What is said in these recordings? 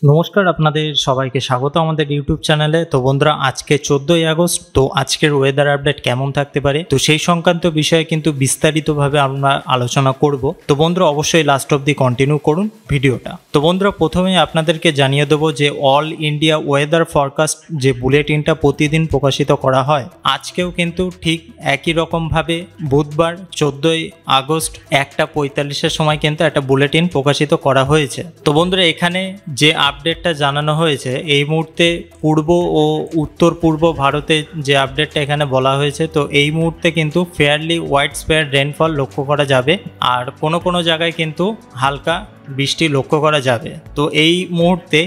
নমস্কার, আপনাদের সবাইকে স্বাগত আমাদের ইউটিউব চ্যানেলে। তো বন্ধুরা, আজকে 14ই আগস্ট। তো আজকের ওয়েদার আপডেট কেমন থাকতে পারে, তো সেই সংক্রান্ত বিষয়ে কিন্তু বিস্তারিতভাবে আমরা আলোচনা করব। তো বন্ধুরা, অবশ্যই লাস্ট অবধি কন্টিনিউ করুন ভিডিওটা। তো বন্ধুরা, প্রথমে আপনাদেরকে জানিয়ে দেবো যে অল ইন্ডিয়া ওয়েদার ফরকাস্ট যে বুলেটিনটা প্রতিদিন প্রকাশিত করা হয়, আজকেও কিন্তু ঠিক একই রকমভাবে বুধবার 14ই আগস্ট 1:45-এর সময় কিন্তু একটা বুলেটিন প্রকাশিত করা হয়েছে। তো বন্ধুরা, এখানে যে আপডেটটা জানানো হয়েছে এই মুহূর্তে পূর্ব ও উত্তর পূর্ব ভারতে যে আপডেটটা এখানে বলা হয়েছে, তো এই মুহূর্তে কিন্তু ফেয়ারলি ওয়াইড স্প্রেড রেনফল লক্ষ্য করা যাবে, আর কোনো জায়গায় কিন্তু হালকা বৃষ্টি লক্ষ্য করা যাবে। তো এই মুহূর্তে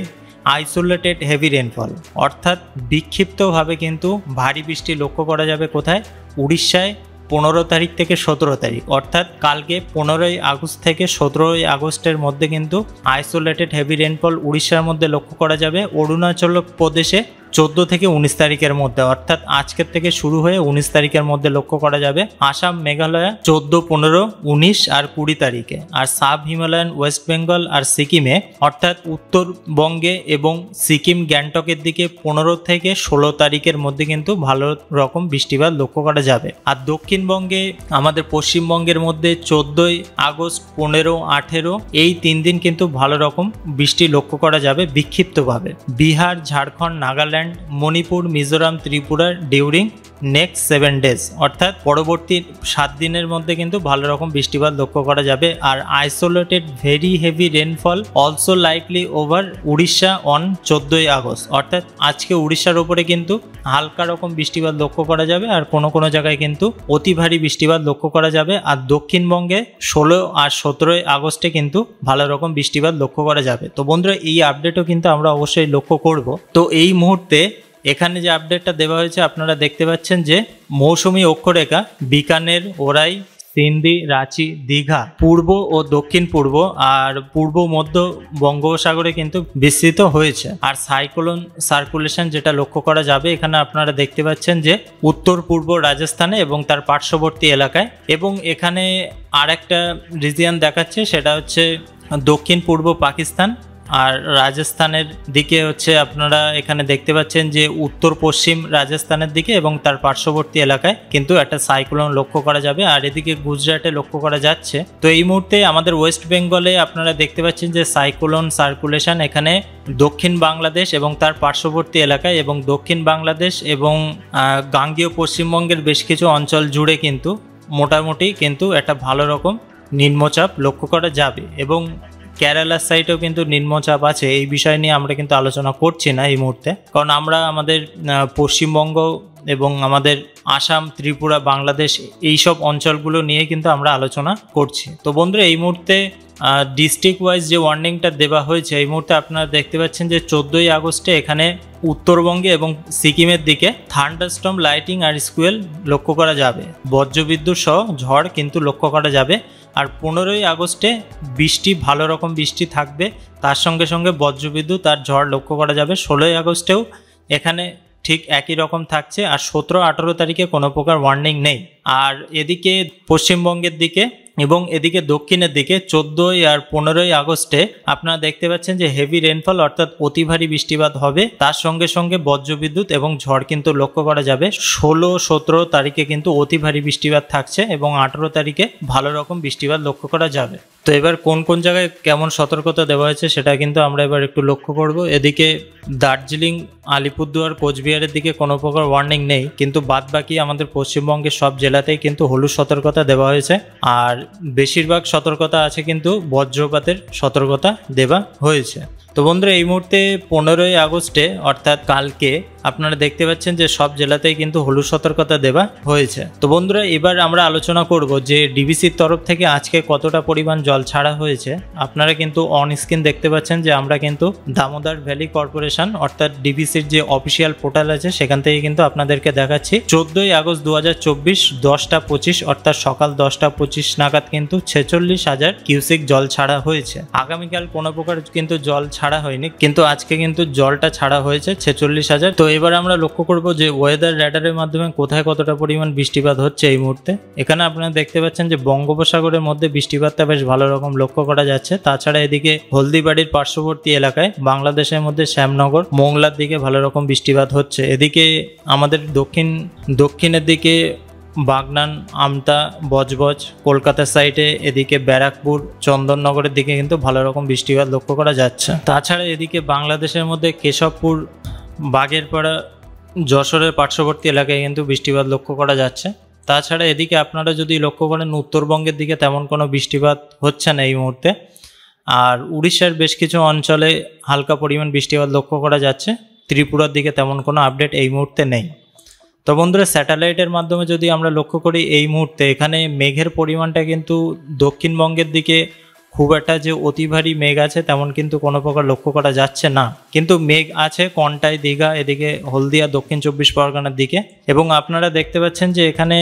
আইসোলেটেড হেভি রেনফল অর্থাৎ বিক্ষিপ্তভাবে কিন্তু ভারী বৃষ্টি লক্ষ্য করা যাবে। কোথায়? উড়িষ্যায় 15 তারিখ থেকে 17 তারিখ, অর্থাৎ কালকে 15ই আগস্ট থেকে 17ই আগস্টের মধ্যে কিন্তু আইসোলেটেড হেভি রেনফল উড়িষ্যার মধ্যে লক্ষ্য করা যাবে। অরুণাচল প্রদেশে 14 থেকে 19 তারিখের মধ্যে, অর্থাৎ আজকের থেকে শুরু হয়ে 19 তারিখের মধ্যে লক্ষ্য করা যাবে। আসাম, মেঘালয় 14, 15, 19 আর 20 তারিখে। আর সাব হিমালয়ান ওয়েস্ট বেঙ্গল আর সিকিমে, অর্থাৎ উত্তরবঙ্গে এবং সিকিম গ্যাংটকের দিকে 15 থেকে 16 তারিখের মধ্যে কিন্তু ভালো রকম বৃষ্টিপাত লক্ষ্য করা যাবে। আর দক্ষিণবঙ্গে আমাদের পশ্চিমবঙ্গের মধ্যে 14ই আগস্ট, 15, 18 এই 3 দিন কিন্তু ভালো রকম বৃষ্টি লক্ষ্য করা যাবে বিক্ষিপ্তভাবে। Bihar, Jharkhand, Nagaland, Manipur, Mizoram, Tripura during next 7 days, অর্থাৎ পরবর্তী 7 দিনের মধ্যে কিন্তু ভালো রকম বৃষ্টিপাত লক্ষ্য করা যাবে। আর isolated very heavy rainfall also likely over Orissa on 14ই আগস্ট, অর্থাৎ আজকে উড়িষ্যার উপরে কিন্তু হালকা রকম বৃষ্টিপাত লক্ষ্য করা যাবে, আর কোনো জায়গায় কিন্তু অতি ভারী বৃষ্টিপাত লক্ষ্য করা যাবে। আর দক্ষিণবঙ্গে 16 আর 17ই আগস্টে কিন্তু ভালো রকম বৃষ্টিপাত লক্ষ্য করা যাবে। তো বন্ধুরা, এই আপডেটও কিন্তু আমরা অবশ্যই লক্ষ্য করব। তো এই মুহূর্তে এখানে যে আপডেটটা দেওয়া হয়েছে আপনারা দেখতে পাচ্ছেন যে মৌসুমী অক্ষরেখা বিকানের, ওরাই, সিন্ধি, রাঁচি, দীঘা, পূর্ব ও দক্ষিণ পূর্ব আর পূর্ব মধ্য বঙ্গোপসাগরে কিন্তু বিস্তৃত হয়েছে। আর সাইক্লোন সার্কুলেশন যেটা লক্ষ্য করা যাবে, এখানে আপনারা দেখতে পাচ্ছেন যে উত্তর পূর্ব রাজস্থানে এবং তার পার্শ্ববর্তী এলাকায়, এবং এখানে আর একটা রিজিয়ন দেখাচ্ছে, সেটা হচ্ছে দক্ষিণ পূর্ব পাকিস্তান। আর রাজস্থানের দিকে হচ্ছে আপনারা এখানে দেখতে পাচ্ছেন যে উত্তর পশ্চিম রাজস্থানের দিকে এবং তার পার্শ্ববর্তী এলাকায় কিন্তু একটা সাইক্লোন লক্ষ্য করা যাবে। আর এদিকে গুজরাটে লক্ষ্য করা যাচ্ছে। তো এই মুহূর্তে আমাদের ওয়েস্ট বেঙ্গলে আপনারা দেখতে পাচ্ছেন যে সাইক্লোন সার্কুলেশন এখানে দক্ষিণ বাংলাদেশ এবং তার পার্শ্ববর্তী এলাকায়, এবং দক্ষিণ বাংলাদেশ এবং গাঙ্গেয় পশ্চিমবঙ্গের বেশ কিছু অঞ্চল জুড়ে কিন্তু মোটামুটি কিন্তু একটা ভালো রকম নিম্নচাপ লক্ষ্য করা যাবে। এবং কেরালার সাইডেও কিন্তু নিম্নচাপ আছে। এই বিষয় নিয়ে আমরা কিন্তু আলোচনা করছি না এই মুহূর্তে, কারণ আমরা আমাদের পশ্চিমবঙ্গ এবং আমাদের আসাম, ত্রিপুরা, বাংলাদেশ এইসব অঞ্চলগুলো নিয়ে কিন্তু আমরা আলোচনা করছি। তো বন্ধুরা, এই মুহূর্তে ডিস্ট্রিক্ট ওয়াইজ যে ওয়ার্নিংটা দেওয়া হয়েছে, এই মুহূর্তে আপনারা দেখতে পাচ্ছেন যে 14ই আগস্টে এখানে উত্তরবঙ্গে এবং সিকিমের দিকে থান্ডারস্টর্ম, লাইটিং আর স্কুয়েল লক্ষ্য করা যাবে। বজ্রবিদ্যুৎ সহ ঝড় কিন্তু লক্ষ্য করা যাবে। আর 15ই আগস্টে বৃষ্টি, ভালো রকম বৃষ্টি থাকবে, তার সঙ্গে সঙ্গে বজ্রবিদ্যুৎ আর ঝড় লক্ষ্য করা যাবে। 16ই আগস্টেও এখানে ঠিক একই রকম থাকছে। আর 17, 18 তারিখে কোনো প্রকার ওয়ার্নিং নেই। আর এদিকে পশ্চিমবঙ্গের দিকে এবং এদিকে দক্ষিণের দিকে 14 আর 15ই আগস্টে আপনারা দেখতে পাচ্ছেন যে হেভি রেনফল অর্থাৎ অতি ভারী বৃষ্টিপাত হবে, তার সঙ্গে সঙ্গে বজ্রবিদ্যুৎ এবং ঝড় কিন্তু লক্ষ্য করা যাবে। 16, 17 তারিখে কিন্তু অতি ভারী বৃষ্টিপাত থাকছে এবং 18 তারিখে ভালো রকম বৃষ্টিপাত লক্ষ্য করা যাবে। তো এবার কোন জায়গায় কেমন সতর্কতা দেওয়া হয়েছে সেটা কিন্তু আমরা এবার একটু লক্ষ্য করব। এদিকে দার্জিলিং, আলিপুরদুয়ার, কোচবিহারের দিকে কোনো প্রকার ওয়ার্নিং নেই, কিন্তু বাদ বাকি আমাদের পশ্চিমবঙ্গের সব জেলাতেই কিন্তু হলুদ সতর্কতা দেওয়া হয়েছে। আর বেশিরভাগ সতর্কতা আছে কিন্তু বজ্রপাতের সতর্কতা দেওয়া হয়েছে। তো বন্ধুরা, এই মুহূর্তে 15ই আগস্টে অর্থাৎ কালকে আপনারা দেখতে পাচ্ছেন যে সব জেলাতেই কিন্তু হলুদ সতর্কতা দেওয়া হয়েছে। তো বন্ধুরা, এবার আমরা আলোচনা করব যে ডিবিসির তরফ থেকে আজকে কতটা পরিমাণ জল ছাড়া হয়েছে। আপনারা কিন্তু অন স্ক্রিন দেখতে পাচ্ছেন যে আমরা কিন্তু দামোদর ভ্যালি কর্পোরেশন অর্থাৎ ডিবিসির যে অফিসিয়াল পোর্টাল আছে সেখান থেকে কিন্তু আপনাদেরকে দেখাচ্ছি। 14ই আগস্ট 2024 10টা 25 অর্থাৎ সকাল 10টা 25 নাগাদ কিন্তু 46,000 কিউসেক জল ছাড়া হয়েছে। আগামীকাল কোনো প্রকার কিন্তু জল ছাড়া হয়নি, কিন্তু আজকে কিন্তু জলটা ছাড়া হয়েছে 46,000। তো এবার আমরা লক্ষ্য করব যে ওয়েদার র্যাডারের মাধ্যমে কোথায় কতটা পরিমাণ বৃষ্টিপাত হচ্ছে এই মুহূর্তে। এখানে আপনারা দেখতে পাচ্ছেন যে বঙ্গোপসাগরের মধ্যে বৃষ্টিপাতটা বেশ ভালো রকম লক্ষ্য করা যাচ্ছে। তাছাড়া এদিকে হলদিবাড়ির পার্শ্ববর্তী এলাকায় বাংলাদেশের মধ্যে শ্যামনগর, মোংলার দিকে ভালো রকম বৃষ্টিপাত হচ্ছে। এদিকে আমাদের দক্ষিণের দিকে বাগনান, আমতা, বজবজ, কলকাতার সাইডে, এদিকে ব্যারাকপুর, চন্দননগরের দিকে কিন্তু ভালো রকম বৃষ্টিপাত লক্ষ্য করা যাচ্ছে। তাছাড়া এদিকে বাংলাদেশের মধ্যে কেশবপুর, বাগেরপাড়া, যশোরের পার্শ্ববর্তী এলাকায় কিন্তু বৃষ্টিপাত লক্ষ্য করা যাচ্ছে। তাছাড়া এদিকে আপনারা যদি লক্ষ্য করেন উত্তরবঙ্গের দিকে তেমন কোনো বৃষ্টিপাত হচ্ছে না এই মুহূর্তে। আর উড়িষ্যার বেশ কিছু অঞ্চলে হালকা পরিমাণ বৃষ্টিপাত লক্ষ্য করা যাচ্ছে। ত্রিপুরার দিকে তেমন কোনো আপডেট এই মুহূর্তে নেই। তো বন্ধুরা, স্যাটেলাইটের মাধ্যমে যদি আমরা লক্ষ্য করি এই মুহূর্তে এখানে মেঘের পরিমাণটা কিন্তু দক্ষিণবঙ্গের দিকে খুব একটা যে অতি ভারী মেঘ আছে তেমন কিন্তু কোনো প্রকার লক্ষ্য করা যাচ্ছে না। কিন্তু মেঘ আছে কন্টাই, দীঘা, এদিকে হলদিয়া, দক্ষিণ 24 পরগনার দিকে। এবং আপনারা দেখতে পাচ্ছেন যে এখানে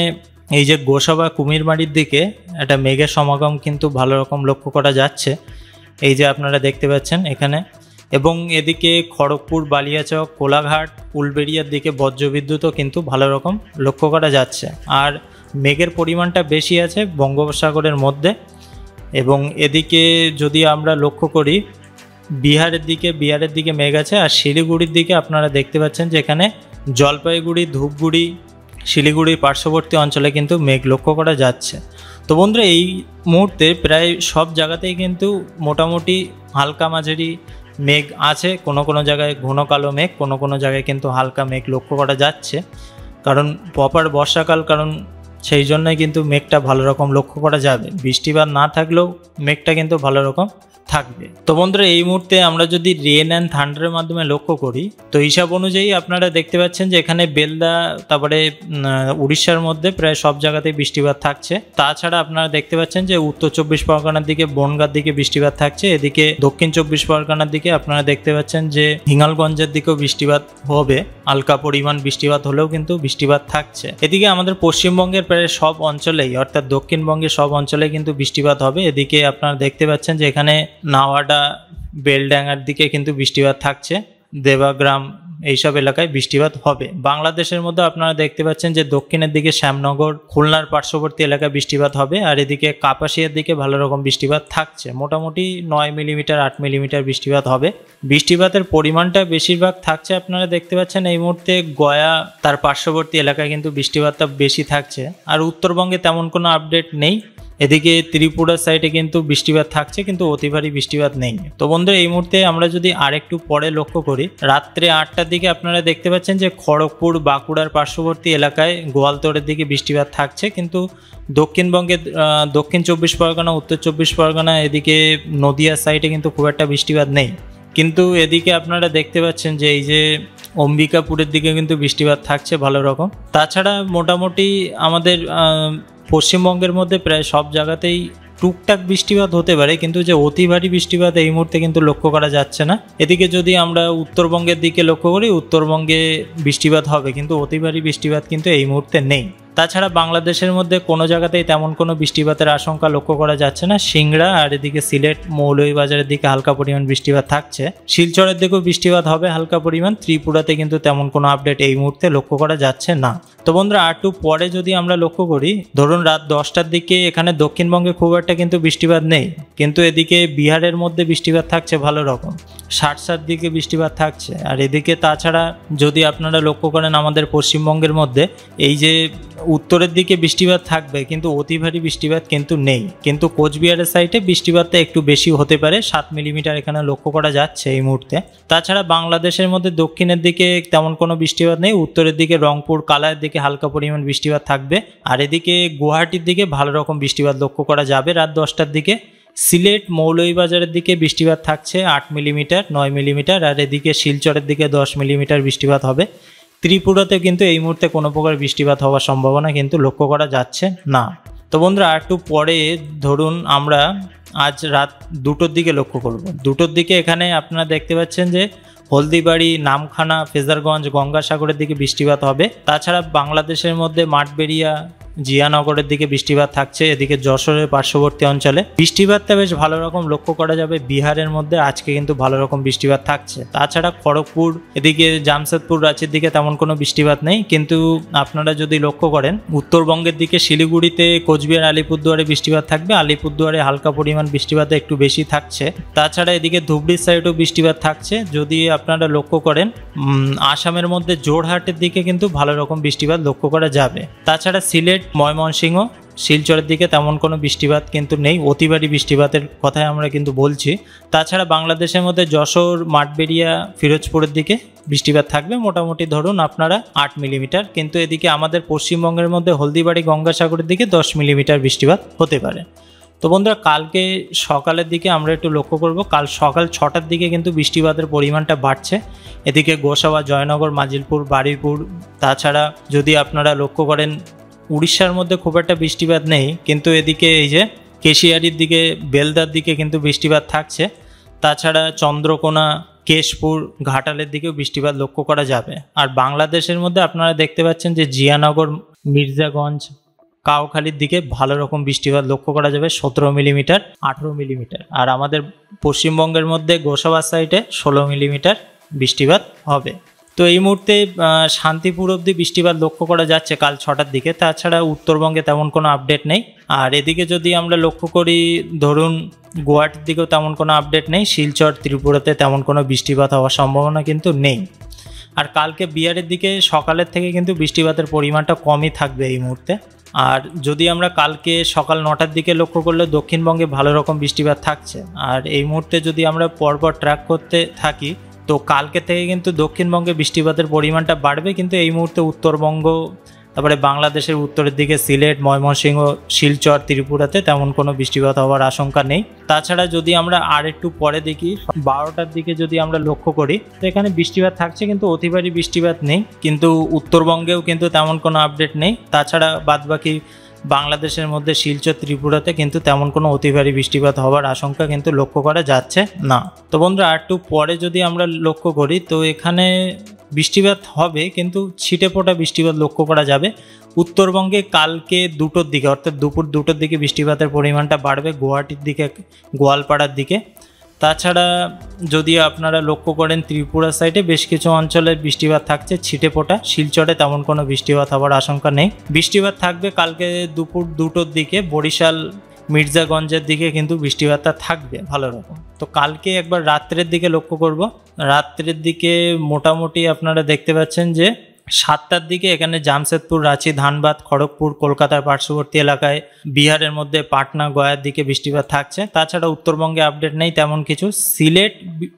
এই যে গোসাবা, কুমিরমারির দিকে একটা মেঘের সমাগম কিন্তু ভালো রকম লক্ষ্য করা যাচ্ছে, এই যে আপনারা দেখতে পাচ্ছেন এখানে। এবং এদিকে খড়গপুর, বালিয়াচক, কোলাঘাট, উলবেড়িয়ার দিকে বজ্রবিদ্যুৎও কিন্তু ভালো রকম লক্ষ্য করা যাচ্ছে। আর মেঘের পরিমাণটা বেশি আছে বঙ্গোপসাগরের মধ্যে। এবং এদিকে যদি আমরা লক্ষ্য করি বিহারের দিকে মেঘ আছে। আর শিলিগুড়ির দিকে আপনারা দেখতে পাচ্ছেন যে এখানে জলপাইগুড়ি, ধূপগুড়ি, শিলিগুড়ির পার্শ্ববর্তী অঞ্চলে কিন্তু মেঘ লক্ষ্য করা যাচ্ছে। তো বন্ধুরা, এই মুহূর্তে প্রায় সব জায়গাতেই কিন্তু মোটামুটি হালকা মাঝারি মেঘ আছে। কোনো জায়গায় ঘন কালো মেঘ, কোনো জায়গায় কিন্তু হালকা মেঘ লক্ষ্য করা যাচ্ছে। কারণ প্রপার বর্ষাকাল, কারণ সেই জন্যই কিন্তু মেঘটা ভালো রকম লক্ষ্য করা যাবে। বৃষ্টিপাত না থাকলেও মেঘটা কিন্তু ভালো রকম থাকবে। তো বন্ধুরা, এই মুহূর্তে আমরা যদি রেন অ্যান্ড থান্ডারের মাধ্যমে লক্ষ্য করি তো হিসাব অনুযায়ী আপনারা দেখতে পাচ্ছেন যে এখানে বেলদা, তারপরে উড়িষ্যার মধ্যে প্রায় সব জায়গাতেই বৃষ্টিপাত থাকছে। তাছাড়া আপনারা দেখতে পাচ্ছেন যে উত্তর 24 পরগনার দিকে, বনগাঁর দিকে বৃষ্টিপাত থাকছে। এদিকে দক্ষিণ 24 পরগনার দিকে আপনারা দেখতে পাচ্ছেন যে হিঙ্গলগঞ্জের দিকেও বৃষ্টিপাত হবে, হালকা পরিমাণ বৃষ্টিপাত হলেও কিন্তু বৃষ্টিপাত থাকছে। এদিকে আমাদের পশ্চিমবঙ্গের প্রায় সব অঞ্চলেই, অর্থাৎ দক্ষিণবঙ্গের সব অঞ্চলে কিন্তু বৃষ্টিপাত হবে। এদিকে আপনারা দেখতে পাচ্ছেন যে এখানে নাওয়াডা, বেলডাঙ্গার দিকে কিন্তু বৃষ্টিপাত থাকছে, দেবাগ্রাম, এইসব এলাকায় বৃষ্টিপাত হবে। বাংলাদেশের মধ্যে আপনারা দেখতে পাচ্ছেন যে দক্ষিণের দিকে শ্যামনগর, খুলনার পার্শ্ববর্তী এলাকায় বৃষ্টিপাত হবে। আর এদিকে কাপাসিয়ার দিকে ভালো রকম বৃষ্টিপাত থাকছে, মোটামুটি 9 মিলিমিটার 8 মিলিমিটার বৃষ্টিপাত হবে। বৃষ্টিপাতের পরিমাণটা বেশিরভাগ থাকছে আপনারা দেখতে পাচ্ছেন এই মুহূর্তে গয়া, তার পার্শ্ববর্তী এলাকায় কিন্তু বৃষ্টিপাতটা বেশি থাকছে। আর উত্তরবঙ্গে তেমন কোনো আপডেট নেই। এদিকে ত্রিপুরার সাইডে কিন্তু বৃষ্টিপাত থাকছে, কিন্তু অতি ভারী বৃষ্টিপাত নেই। তো বন্ধুরা, এই মুহূর্তে আমরা যদি আরেকটু পরে লক্ষ্য করি, রাত্রে 8টার দিকে আপনারা দেখতে পাচ্ছেন যে খড়গপুর, বাঁকুড়ার পার্শ্ববর্তী এলাকায়, গোয়ালতোড়ের দিকে বৃষ্টিপাত থাকছে। কিন্তু দক্ষিণবঙ্গের দক্ষিণ 24 পরগনা, উত্তর 24 পরগনা, এদিকে নদিয়ার সাইডে কিন্তু খুব একটা বৃষ্টিপাত নেই। কিন্তু এদিকে আপনারা দেখতে পাচ্ছেন যে এই যে অম্বিকাপুরের দিকে কিন্তু বৃষ্টিপাত থাকছে ভালো রকম। তাছাড়া মোটামুটি আমাদের পশ্চিমবঙ্গের মধ্যে প্রায় সব জায়গাতেই টুকটাক বৃষ্টিপাত হতে পারে, কিন্তু যে অতি ভারী বৃষ্টিপাত এই মুহূর্তে কিন্তু লক্ষ্য করা যাচ্ছে না। এদিকে যদি আমরা উত্তরবঙ্গের দিকে লক্ষ্য করি, উত্তরবঙ্গে বৃষ্টিপাত হবে, কিন্তু অতি ভারী বৃষ্টিপাত কিন্তু এই মুহূর্তে নেই। তাছাড়া বাংলাদেশের মধ্যে কোনো জায়গাতেই তেমন কোনো বৃষ্টিপাতের আশঙ্কা লক্ষ্য করা যাচ্ছে না। সিংড়া আর এদিকে সিলেট, মৌলভীবাজারের দিকে হালকা পরিমাণ বৃষ্টিপাত থাকছে। শিলচরের দিকেও বৃষ্টিপাত হবে হালকা পরিমাণ। ত্রিপুরাতে কিন্তু তেমন কোনো আপডেট এই মুহূর্তে লক্ষ্য করা যাচ্ছে না। তো বন্ধুরা, একটু পরে যদি আমরা লক্ষ্য করি, ধরুন রাত 10টার দিকে এখানে দক্ষিণবঙ্গে খুব একটা কিন্তু বৃষ্টিপাত নেই, কিন্তু এদিকে বিহারের মধ্যে বৃষ্টিপাত থাকছে ভালো রকম, ষাটসার দিকে বৃষ্টিপাত থাকছে। আর এদিকে তাছাড়া যদি আপনারা লক্ষ্য করেন আমাদের পশ্চিমবঙ্গের মধ্যে এই যে উত্তরের দিকে বৃষ্টিপাত থাকবে, কিন্তু অতি ভারী বৃষ্টিপাত কিন্তু নেই। কিন্তু কোচবিহারের সাইডে বৃষ্টিপাতটা একটু বেশি হতে পারে, 7 মিলিমিটার এখানে লক্ষ্য করা যাচ্ছে এই মুহূর্তে। তাছাড়া বাংলাদেশের মধ্যে দক্ষিণের দিকে তেমন কোনো বৃষ্টিপাত নেই। উত্তরের দিকে রংপুর, কালাইয়ের দিকে হালকা পরিমাণ বৃষ্টিপাত থাকবে। আর এদিকে গুয়াহাটির দিকে ভালো রকম বৃষ্টিপাত লক্ষ্য করা যাবে রাত 10টার দিকে। সিলেট, মৌলভীবাজারের দিকে বৃষ্টিপাত থাকছে 8 মিলিমিটার 9 মিলিমিটার। আর এদিকে শিলচরের দিকে 10 মিলিমিটার বৃষ্টিপাত হবে। ত্রিপুরাতে কিন্তু এই মুহূর্তে কোনো প্রকার বৃষ্টিপাত হওয়ার সম্ভাবনা কিন্তু লক্ষ্য করা যাচ্ছে না। তো বন্ধুরা, একটু পরে ধরুন আমরা আজ রাত 2টোর দিকে লক্ষ্য করব। 2টোর দিকে এখানে আপনারা দেখতে পাচ্ছেন যে হলদিবাড়ি, নামখানা, ফেজারগঞ্জ, গঙ্গাসাগরের দিকে বৃষ্টিপাত হবে। তাছাড়া বাংলাদেশের মধ্যে মাঠবেড়িয়া, জিয়ানগরের দিকে বৃষ্টিপাত থাকছে, এদিকে যশোরের পার্শ্ববর্তী অঞ্চলে বৃষ্টিপাতটা বেশ ভালো রকম লক্ষ্য করা যাবে। বিহারের মধ্যে আজকে কিন্তু ভালো রকম বৃষ্টিপাত থাকছে। তাছাড়া খড়গপুর, এদিকে জামশেদপুর, রাঁচির দিকে তেমন কোনো বৃষ্টিপাত নেই। কিন্তু আপনারা যদি লক্ষ্য করেন উত্তরবঙ্গের দিকে শিলিগুড়িতে, কোচবিহার, আলিপুরদুয়ারে বৃষ্টিপাত থাকবে। আলিপুরদুয়ারে হালকা পরিমাণ বৃষ্টিপাত একটু বেশি থাকছে। তাছাড়া এদিকে ধুবড়ির সাইডেও বৃষ্টিপাত থাকছে। যদি আপনারা লক্ষ্য করেন আসামের মধ্যে জোরহাটের দিকে কিন্তু ভালো রকম বৃষ্টিপাত লক্ষ্য করা যাবে। তাছাড়া সিলেট, ময়মনসিংহ, শিলচরের দিকে তেমন কোনো বৃষ্টিপাত কিন্তু নেই। অতিবারী বৃষ্টিপাতের কথাই আমরা কিন্তু বলছি। তাছাড়া বাংলাদেশের মধ্যে যশোর, মাঠবেড়িয়া, ফিরোজপুরের দিকে বৃষ্টিপাত থাকবে মোটামুটি ধরুন আপনারা 8 মিলিমিটার। কিন্তু এদিকে আমাদের পশ্চিমবঙ্গের মধ্যে হলদিবাড়ি, গঙ্গাসাগরের দিকে 10 মিলিমিটার বৃষ্টিপাত হতে পারে। তো বন্ধুরা, কালকে সকালের দিকে আমরা একটু লক্ষ্য করব। কাল সকাল 6টার দিকে কিন্তু বৃষ্টিপাতের পরিমাণটা বাড়ছে। এদিকে গোসাবা, জয়নগর, মাজিলপুর, বারুইপুর, তাছাড়া যদি আপনারা লক্ষ্য করেন উড়িষ্যার মধ্যে খুব একটা বৃষ্টিপাত নেই, কিন্তু এদিকে এই যে কেশিয়ারির দিকে, বেলদার দিকে কিন্তু বৃষ্টিপাত থাকছে। তাছাড়া চন্দ্রকোনা, কেশপুর, ঘাটালের দিকেও বৃষ্টিপাত লক্ষ্য করা যাবে। আর বাংলাদেশের মধ্যে আপনারা দেখতে পাচ্ছেন যে জিয়ানগর, মির্জাগঞ্জ, কাউখালীর দিকে ভালো রকম বৃষ্টিপাত লক্ষ্য করা যাবে 17 মিলিমিটার, 18 মিলিমিটার। আর আমাদের পশ্চিমবঙ্গের মধ্যে গোসাবার সাইডে 16 মিলিমিটার বৃষ্টিপাত হবে। তো এই মুহূর্তে শান্তিপুর অবধি বৃষ্টিপাত লক্ষ্য করা যাচ্ছে কাল 6টার দিকে। তাছাড়া উত্তরবঙ্গে তেমন কোনো আপডেট নেই। আর এদিকে যদি আমরা লক্ষ্য করি ধরুন গুয়াহাটির দিকেও তেমন কোনো আপডেট নেই। শিলচর, ত্রিপুরাতে তেমন কোনো বৃষ্টিপাত হওয়ার সম্ভাবনা কিন্তু নেই। আর কালকে বিহারের দিকে সকালের থেকে কিন্তু বৃষ্টিপাতের পরিমাণটা কমই থাকবে এই মুহূর্তে। আর যদি আমরা কালকে সকাল 9টার দিকে লক্ষ্য করলে দক্ষিণবঙ্গে ভালো রকম বৃষ্টিপাত থাকছে। আর এই মুহূর্তে যদি আমরা পরপর ট্র্যাক করতে থাকি তো কালকে থেকে কিন্তু দক্ষিণবঙ্গে বৃষ্টিপাতের পরিমাণটা বাড়বে। কিন্তু এই মুহূর্তে উত্তরবঙ্গ, তারপরে বাংলাদেশের উত্তরের দিকে সিলেট, ময়মনসিংহ, শিলচর, ত্রিপুরাতে তেমন কোনো বৃষ্টিপাত হওয়ার আশঙ্কা নেই। তাছাড়া যদি আমরা আর একটু পরে দেখি 12টার দিকে যদি আমরা লক্ষ্য করি তো এখানে বৃষ্টিপাত থাকছে, কিন্তু অতিভারী বৃষ্টিপাত নেই। কিন্তু উত্তরবঙ্গেও কিন্তু তেমন কোনো আপডেট নেই। তাছাড়া বাদবাকি বাংলাদেশের মধ্যে শিলচর, ত্রিপুরাতে কিন্তু তেমন কোনো অতিভারী বৃষ্টিপাত হওয়ার আশঙ্কা কিন্তু লক্ষ্য করা যাচ্ছে না। তো বন্ধুরা, আর একটু পরে যদি আমরা লক্ষ্য করি তো এখানে বৃষ্টিপাত হবে, কিন্তু ছিটে ফোটা বৃষ্টিপাত লক্ষ্য করা যাবে। উত্তরবঙ্গে কালকে 2টোর দিকে, অর্থাৎ দুপুর 2টোর দিকে বৃষ্টিপাতের পরিমাণটা বাড়বে গুয়াহাটির দিকে, গোয়ালপাড়ার দিকে। তাছাড়া যদি আপনারা লক্ষ্য করেন ত্রিপুরা সাইডে বেশ কিছু অঞ্চলে বৃষ্টিপাত থাকছে ছিটে ফোটা। শিলচরে তেমন কোনো বৃষ্টিপাত হওয়ার আশঙ্কা নেই। বৃষ্টিপাত থাকবে কালকে দুপুর 2টোর দিকে বরিশাল, মির্জাগঞ্জের দিকে কিন্তু বৃষ্টিপাতটা থাকবে ভালো রকম। তো কালকে একবার রাত্রের দিকে লক্ষ্য করব। রাত্রের দিকে মোটামুটি আপনারা দেখতে পাচ্ছেন যে 7টার দিকে এখানে জামশেদপুর, রাঁচি, ধানবাদ, খড়গপুর, কলকাতার পার্শ্ববর্তী এলাকায়, বিহারের মধ্যে পাটনা, গয়ার দিকে বৃষ্টিপাত থাকছে। তাছাড়া উত্তরবঙ্গে আপডেট নেই তেমন কিছু। সিলেট,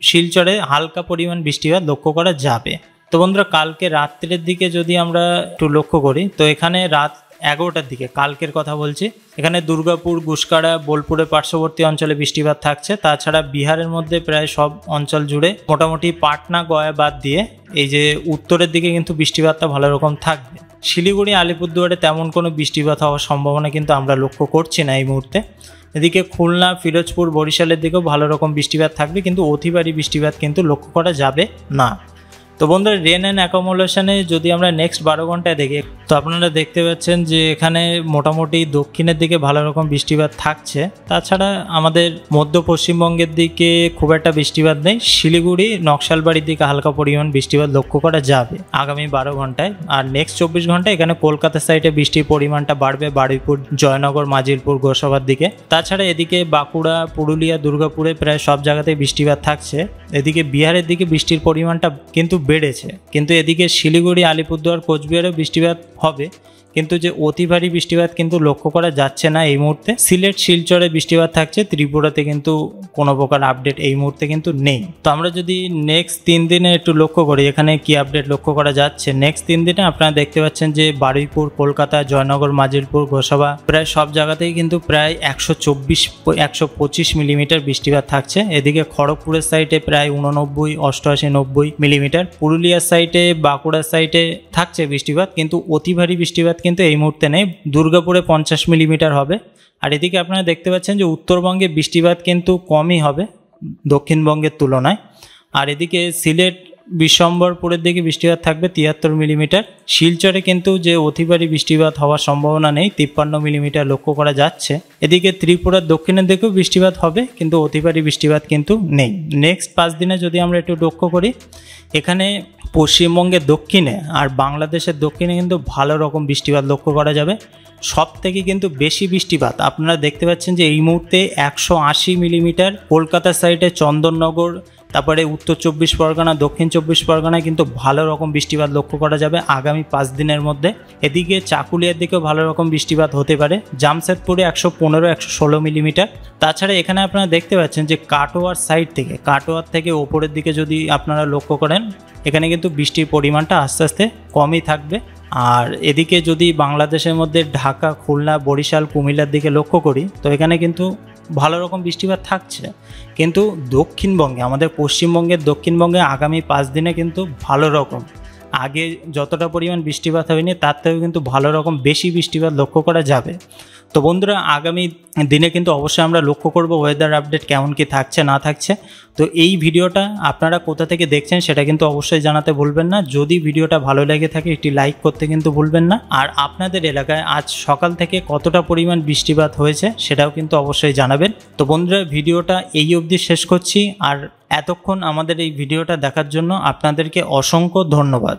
শিলচরে হালকা পরিমাণ বৃষ্টিপাত লক্ষ্য করা যাবে। তো বন্ধুরা, কালকে রাত্রের দিকে যদি আমরা একটু লক্ষ্য করি তো এখানে রাত 11টার দিকে, কালকের কথা বলছি, এখানে দুর্গাপুর, গুসকাড়া, বোলপুরের পার্শ্ববর্তী অঞ্চলে বৃষ্টিপাত থাকছে। তাছাড়া বিহারের মধ্যে প্রায় সব অঞ্চল জুড়ে মোটামুটি পাটনা, গয়া বাদ দিয়ে এই যে উত্তরের দিকে কিন্তু বৃষ্টিপাতটা ভালো রকম থাকবে। শিলিগুড়ি, আলিপুরদুয়ারে তেমন কোনো বৃষ্টিপাত হওয়ার সম্ভাবনা কিন্তু আমরা লক্ষ্য করছি না এই মুহূর্তে। এদিকে খুলনা, ফিরোজপুর, বরিশালের দিকেও ভালো রকম বৃষ্টিপাত থাকবে, কিন্তু অতিভারী বৃষ্টিপাত কিন্তু লক্ষ্য করা যাবে না। তো বন্ধুরা, রেন অ্যান্ড অ্যাকোমোডেশনে যদি আমরা নেক্সট 12 ঘন্টায় দেখি তো আপনারা দেখতে পাচ্ছেন যে এখানে মোটামুটি দক্ষিণের দিকে ভালো রকম বৃষ্টিপাত থাকছে। তাছাড়া আমাদের মধ্য পশ্চিমবঙ্গের দিকে খুব একটা বৃষ্টিপাত নেই। শিলিগুড়ি, নকশালবাড়ির দিকে হালকা পরিমাণ বৃষ্টিপাত লক্ষ্য করা যাবে আগামী 12 ঘন্টায়। আর নেক্সট 24 ঘন্টায় এখানে কলকাতা সাইডে বৃষ্টির পরিমাণটা বাড়বে, বারুইপুর, জয়নগর, মাজিলপুর, গোসাবার দিকে। তাছাড়া এদিকে বাঁকুড়া, পুরুলিয়া, দুর্গাপুরে প্রায় সব জায়গাতেই বৃষ্টিপাত থাকছে। এদিকে বিহারের দিকে বৃষ্টির পরিমাণটা কিন্তু বেড়েছে, কিন্তু এদিকে শিলিগুড়ি, আলিপুরদুয়ার, কোচবিহারেও বৃষ্টিপাত হবে, কিন্তু যে অতি ভারী বৃষ্টিপাত কিন্তু লক্ষ্য করা যাচ্ছে না এই মুহূর্তে। সিলেট, শিলচরে বৃষ্টিপাত থাকছে, ত্রিপুরাতে কিন্তু কোনো প্রকার আপডেট এই মুহূর্তে কিন্তু নেই। তো আমরা যদি নেক্সট 3 দিনে একটু লক্ষ্য করি এখানে কি আপডেট লক্ষ্য করা যাচ্ছে। নেক্সট 3 দিনে আপনারা দেখতে পাচ্ছেন যে বারুইপুর, কলকাতা, জয়নগর, মাজিলপুর, গোসাবা প্রায় সব জায়গাতেই কিন্তু প্রায় 125 মিলিমিটার বৃষ্টিপাত থাকছে। এদিকে খড়গপুরের সাইডে প্রায় 89, 88, 90 মিলিমিটার। পুরুলিয়ার সাইডে, বাঁকুড়ার সাইডে থাকছে বৃষ্টিপাত, কিন্তু অতি ভারী বৃষ্টিপাত কিন্তু এই মুহূর্তে নেই। দুর্গাপুরে 50 মিলিমিটার হবে। আর এদিকে আপনারা দেখতে পাচ্ছেন যে উত্তরবঙ্গে বৃষ্টিপাত কিন্তু কমই হবে দক্ষিণবঙ্গের তুলনায়। আর এদিকে সিলেট, বিশ্বম্বরপুরের দিকে বৃষ্টিপাত থাকবে 73 মিলিমিটার। শিলচরে কিন্তু যে অতি ভারী বৃষ্টিপাত হওয়ার সম্ভাবনা নেই, 53 মিলিমিটার লক্ষ্য করা যাচ্ছে। এদিকে ত্রিপুরার দক্ষিণের দিকেও বৃষ্টিপাত হবে, কিন্তু অতি ভারী বৃষ্টিপাত কিন্তু নেই। নেক্সট 5 দিনে যদি আমরা একটু লক্ষ্য করি, এখানে পশ্চিমবঙ্গের দক্ষিণে আর বাংলাদেশের দক্ষিণে কিন্তু ভালো রকম বৃষ্টিপাত লক্ষ্য করা যাবে। সব থেকে কিন্তু বেশি বৃষ্টিপাত আপনারা দেখতে পাচ্ছেন যে এই মুহূর্তে 180 মিলিমিটার কলকাতা সাইডে চন্দননগর, তারপরে উত্তর 24 পরগনা, দক্ষিণ 24 পরগনায় কিন্তু ভালো রকম বৃষ্টিপাত লক্ষ্য করা যাবে আগামী 5 দিনের মধ্যে। এদিকে চাকুলিয়ার দিকেও ভালো রকম বৃষ্টিপাত হতে পারে, জামশেদপুরে 115-116 মিলিমিটার। তাছাড়া এখানে আপনারা দেখতে পাচ্ছেন যে কাটোয়ার সাইড থেকে, কাটোয়ার থেকে ওপরের দিকে যদি আপনারা লক্ষ্য করেন, এখানে কিন্তু বৃষ্টির পরিমাণটা আস্তে আস্তে কমই থাকবে। আর এদিকে যদি বাংলাদেশের মধ্যে ঢাকা, খুলনা, বরিশাল, কুমিল্লার দিকে লক্ষ্য করি, তো এখানে কিন্তু ভালো রকম বৃষ্টিপাত থাকছে। কিন্তু দক্ষিণবঙ্গে, আমাদের পশ্চিমবঙ্গের দক্ষিণবঙ্গে আগামী 5 দিনে কিন্তু ভালো রকম, আগে যতটা পরিমাণ বৃষ্টিপাত হয়নি তার থেকেও কিন্তু ভালো রকম বেশি বৃষ্টিপাত লক্ষ্য করা যাবে। তো বন্ধুরা, আগামী দিনে কিন্তু অবশ্যই আমরা লক্ষ্য করব ওয়েদার আপডেট কেমন কি থাকছে না থাকছে। তো এই ভিডিওটা আপনারা কোথা থেকে দেখছেন সেটা কিন্তু অবশ্যই জানাতে ভুলবেন না। যদি ভিডিওটা ভালো লেগে থাকে একটি লাইক করতে কিন্তু ভুলবেন না। আর আপনাদের এলাকায় আজ সকাল থেকে কতটা পরিমাণ বৃষ্টিপাত হয়েছে সেটাও কিন্তু অবশ্যই জানাবেন। তো বন্ধুরা, ভিডিওটা এই অবধি শেষ করছি। আর এতক্ষণ আমাদের এই ভিডিওটা দেখার জন্য আপনাদেরকে অসংখ্য ধন্যবাদ।